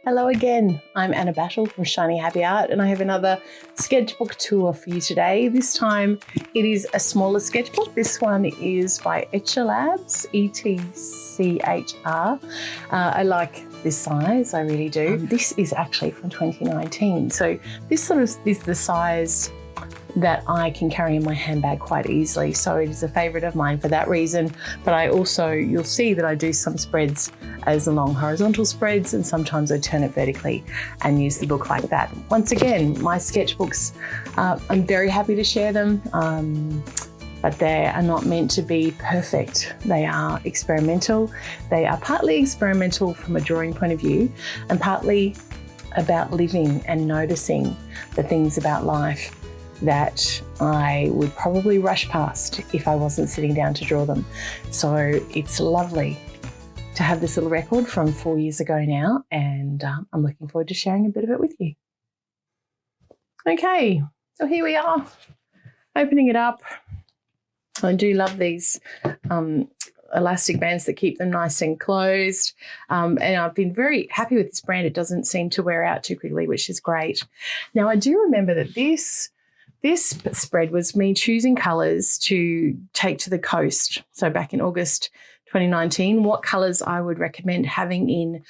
Hello again, I'm Anna Battle from Shiny Happy Art and I have another sketchbook tour for you today. This time it is a smaller sketchbook. This one is by Etchr Labs, ETCHR. I like this size, I really do. This is actually from 2019. So this sort of is the size that I can carry in my handbag quite easily. So it is a favourite of mine for that reason. But I also, you'll see that I do some spreads as long horizontal spreads, and sometimes I turn it vertically and use the book like that. Once again, my sketchbooks, I'm very happy to share them, but they are not meant to be perfect. They are experimental. They are partly experimental from a drawing point of view and partly about living and noticing the things about life that I would probably rush past if I wasn't sitting down to draw them. So it's lovely to have this little record from 4 years ago now, and I'm looking forward to sharing a bit of it with you. Okay, so here we are, opening it up. I do love these elastic bands that keep them nice and closed, and I've been very happy with this brand. It doesn't seem to wear out too quickly, which is great. Now I do remember that this spread was me choosing colours to take to the coast. So back in August 2019, what colours I would recommend having in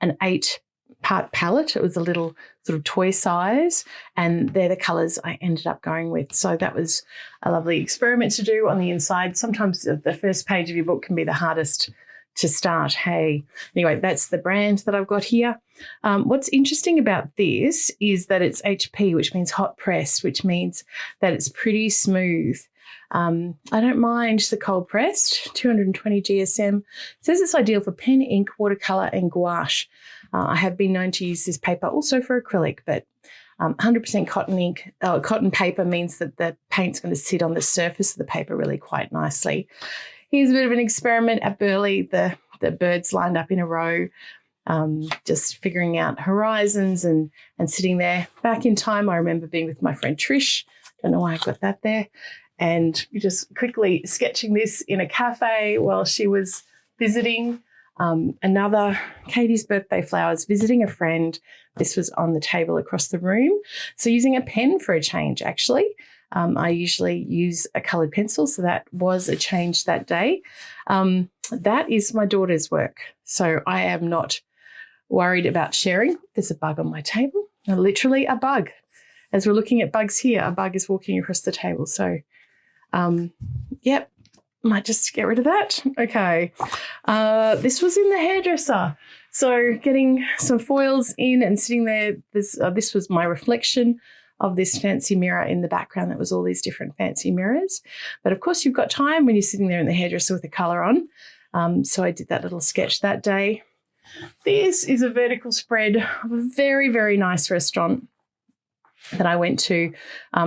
an 8-part palette. It was a little sort of toy size, and they're the colours I ended up going with. So that was a lovely experiment to do on the inside. Sometimes the first page of your book can be the hardest to start. Hey, anyway, that's the brand that I've got here. What's interesting about this is that it's HP, which means hot press, which means that it's pretty smooth. I don't mind the cold pressed, 220 GSM. It says it's ideal for pen, ink, watercolour and gouache. I have been known to use this paper also for acrylic, but 100% cotton paper means that the paint's going to sit on the surface of the paper really quite nicely. Here's a bit of an experiment at Burleigh. The birds lined up in a row, just figuring out horizons and sitting there. Back in time, I remember being with my friend Trish. Don't know why I got that there. And just quickly sketching this in a cafe while she was visiting. Another Katie's birthday flowers, visiting a friend. This was on the table across the room. So using a pen for a change, actually. I usually use a coloured pencil, so that was a change that day. That is my daughter's work, so I am not worried about sharing. There's a bug on my table, literally a bug. As we're looking at bugs here, a bug is walking across the table. So, yep, might just get rid of that. Okay, this was in the hairdresser. So getting some foils in and sitting there, this was my reflection of this fancy mirror in the background. That was all these different fancy mirrors. But of course you've got time when you're sitting there in the hairdresser with the colour on. So I did that little sketch that day. This is a vertical spread of a very, very nice restaurant that I went to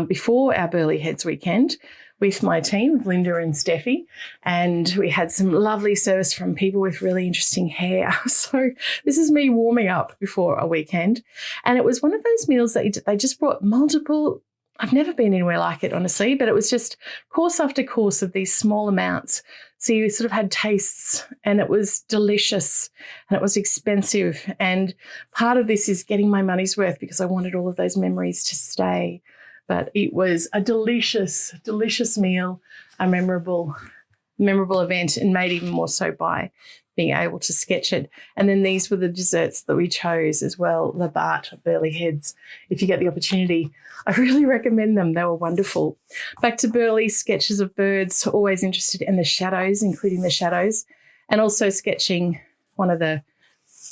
before our Burleigh Heads weekend with my team, Linda and Steffi, and we had some lovely service from people with really interesting hair. So this is me warming up before a weekend, and it was one of those meals that they just brought multiple. I've never been anywhere like it, honestly, but it was just course after course of these small amounts. So you sort of had tastes, and it was delicious, and it was expensive. And part of this is getting my money's worth because I wanted all of those memories to stay. But it was a delicious, delicious meal, a memorable event, and made even more so by being able to sketch it. And then these were the desserts that we chose as well, the Bart Burleigh Heads. If you get the opportunity, I really recommend them. They were wonderful. Back to Burleigh, sketches of birds, always interested in the shadows, including the shadows, and also sketching one of the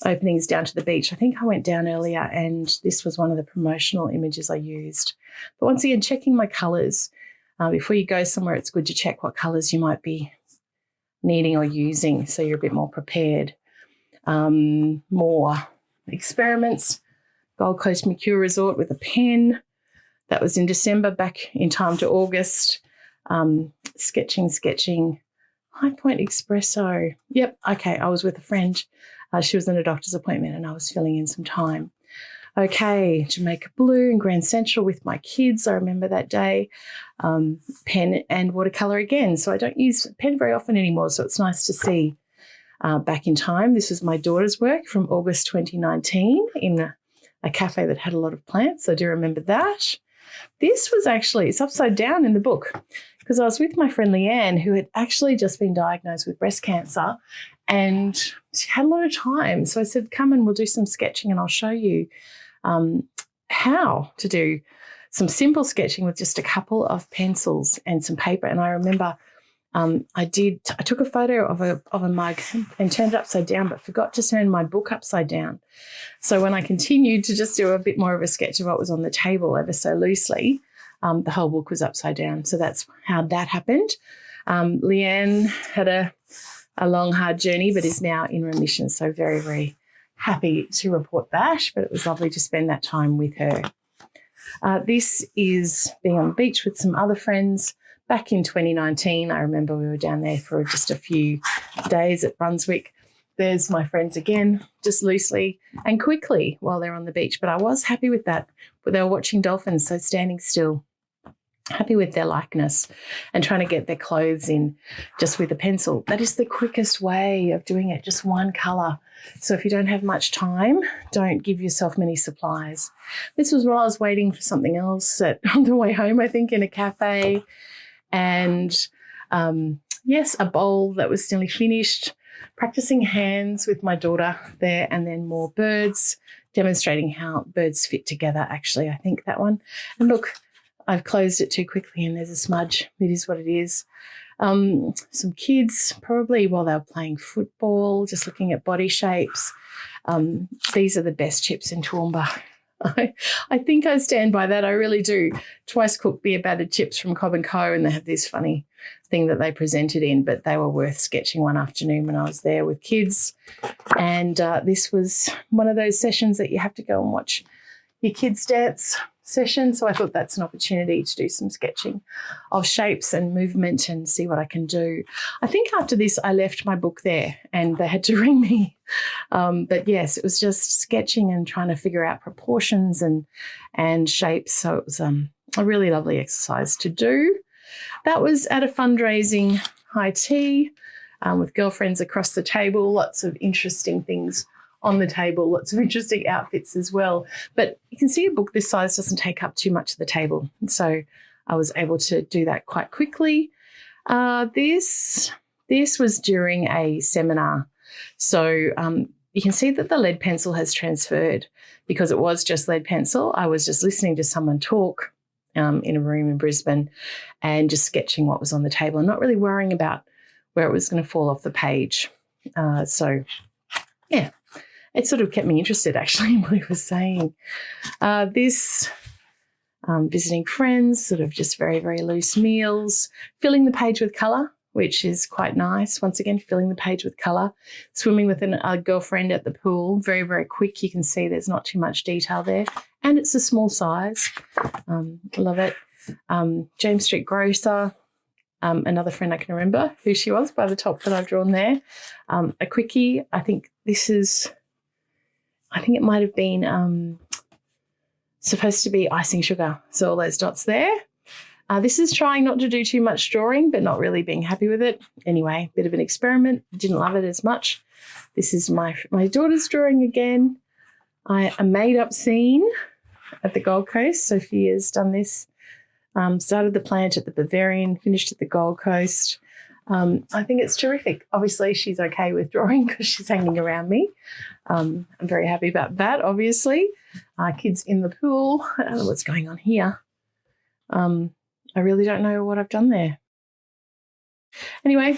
openings down to the beach. I think I went down earlier and this was one of the promotional images I used. But once again, checking my colours. Before you go somewhere, it's good to check what colours you might be needing or using so you're a bit more prepared. More experiments. Gold Coast Mercure Resort with a pen. That was in December, back in time to August. Sketching. High Point Espresso. Yep, okay, I was with a friend. She was in a doctor's appointment and I was filling in some time. Okay, Jamaica Blue and Grand Central with my kids. I remember that day. Pen and watercolour again. So I don't use pen very often anymore, so it's nice to see back in time. This was my daughter's work from August 2019 in a cafe that had a lot of plants. I do remember that. This was actually, it's upside down in the book because I was with my friend Leanne, who had actually just been diagnosed with breast cancer, and she had a lot of time. So I said, come and we'll do some sketching and I'll show you how to do some simple sketching with just a couple of pencils and some paper. And I remember I took a photo of a mug and turned it upside down, but forgot to turn my book upside down. So when I continued to just do a bit more of a sketch of what was on the table ever so loosely, the whole book was upside down. So that's how that happened. Leanne had a long, hard journey, but is now in remission. So very, very happy to report that. But it was lovely to spend that time with her. This is being on the beach with some other friends. Back in 2019, I remember we were down there for just a few days at Brunswick. There's my friends again, just loosely and quickly while they're on the beach. But I was happy with that. But they were watching dolphins, so standing still, happy with their likeness and trying to get their clothes in just with a pencil. That is the quickest way of doing it, just one colour. So if you don't have much time, don't give yourself many supplies. This was while I was waiting for something else on the way home, I think, in a cafe. And yes, a bowl that was nearly finished, practicing hands with my daughter there, and then more birds, demonstrating how birds fit together, actually, I think that one. And look, I've closed it too quickly and there's a smudge. It is what it is. Some kids, probably while they were playing football, just looking at body shapes. These are the best chips in Toowoomba. I think I stand by that. I really do. Twice cooked beer battered chips from Cobb & Co, and they have this funny thing that they presented in, but they were worth sketching one afternoon when I was there with kids. And this was one of those sessions that you have to go and watch your kids dance session. So I thought that's an opportunity to do some sketching of shapes and movement and see what I can do. I think after this, I left my book there and they had to ring me. But yes, it was just sketching and trying to figure out proportions and shapes. So it was a really lovely exercise to do. That was at a fundraising high tea with girlfriends across the table, lots of interesting things on the table, lots of interesting outfits as well. But you can see a book this size doesn't take up too much of the table. So I was able to do that quite quickly. This was during a seminar. So you can see that the lead pencil has transferred because it was just lead pencil. I was just listening to someone talk in a room in Brisbane and just sketching what was on the table and not really worrying about where it was going to fall off the page. So, yeah. It sort of kept me interested, actually, in what he was saying. This, visiting friends, sort of just very, very loose meals, filling the page with colour, which is quite nice. Once again, filling the page with colour. Swimming with a girlfriend at the pool, very, very quick. You can see there's not too much detail there. And it's a small size. Love it. James Street Grocer. Another friend I can remember who she was by the top that I've drawn there. A quickie. I think it might have been supposed to be icing sugar. So all those dots there. This is trying not to do too much drawing, but not really being happy with it. Anyway, bit of an experiment. Didn't love it as much. This is my daughter's drawing again. A made-up scene at the Gold Coast. Sophia's done this. Started the plant at the Bavarian, finished at the Gold Coast. I think it's terrific. Obviously, she's okay with drawing because she's hanging around me. I'm very happy about that, obviously. Kids in the pool. I don't know what's going on here. I really don't know what I've done there. Anyway,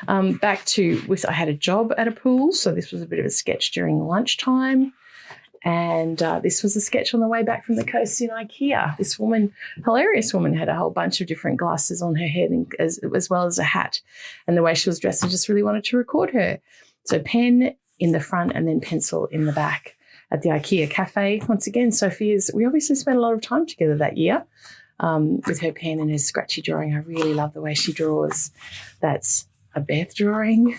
back to, I had a job at a pool, so this was a bit of a sketch during lunchtime. And this was a sketch on the way back from the coast in IKEA. This woman, hilarious woman, had a whole bunch of different glasses on her head and as well as a hat. And the way she was dressed, I just really wanted to record her. So pen in the front and then pencil in the back at the IKEA cafe. Once again, we obviously spent a lot of time together that year with her pen and her scratchy drawing. I really love the way she draws. That's a Beth drawing.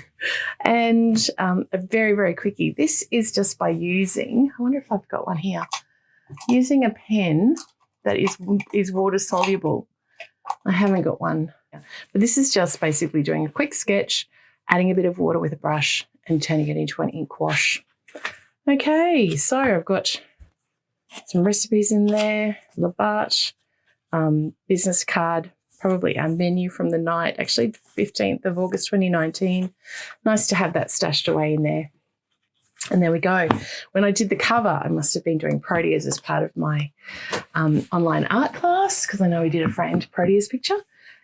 And a very, very quickie. This is just by using, I wonder if I've got one here, using a pen that is water soluble. I haven't got one. But this is just basically doing a quick sketch adding a bit of water with a brush and turning it into an ink wash. Okay, so I've got some recipes in there, Labat, business card, probably our menu from the night, actually 15th of August 2019. Nice to have that stashed away in there. And there we go. When I did the cover, I must have been doing Proteas as part of my online art class, because I know we did a framed Proteas picture,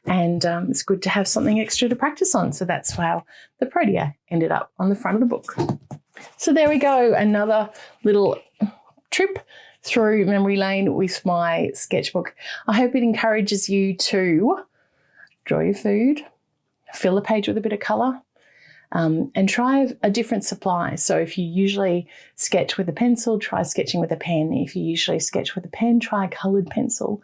and it's good to have something extra to practice on. So that's how the Protea ended up on the front of the book. So there we go, another little trip through memory lane with my sketchbook. I hope it encourages you to draw your food, fill a page with a bit of colour, and try a different supply. So if you usually sketch with a pencil, try sketching with a pen. If you usually sketch with a pen, try a coloured pencil.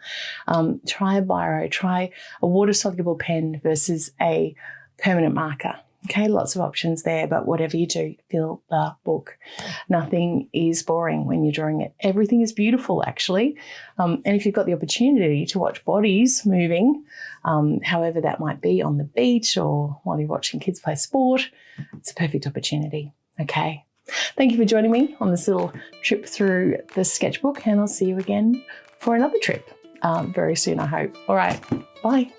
Try a biro, try a water-soluble pen versus a permanent marker. Okay, lots of options there, but whatever you do, fill the book. Nothing is boring when you're drawing it. Everything is beautiful, actually. And if you've got the opportunity to watch bodies moving, however that might be on the beach or while you're watching kids play sport, it's a perfect opportunity. Okay. Thank you for joining me on this little trip through the sketchbook, and I'll see you again for another trip very soon, I hope. All right, bye.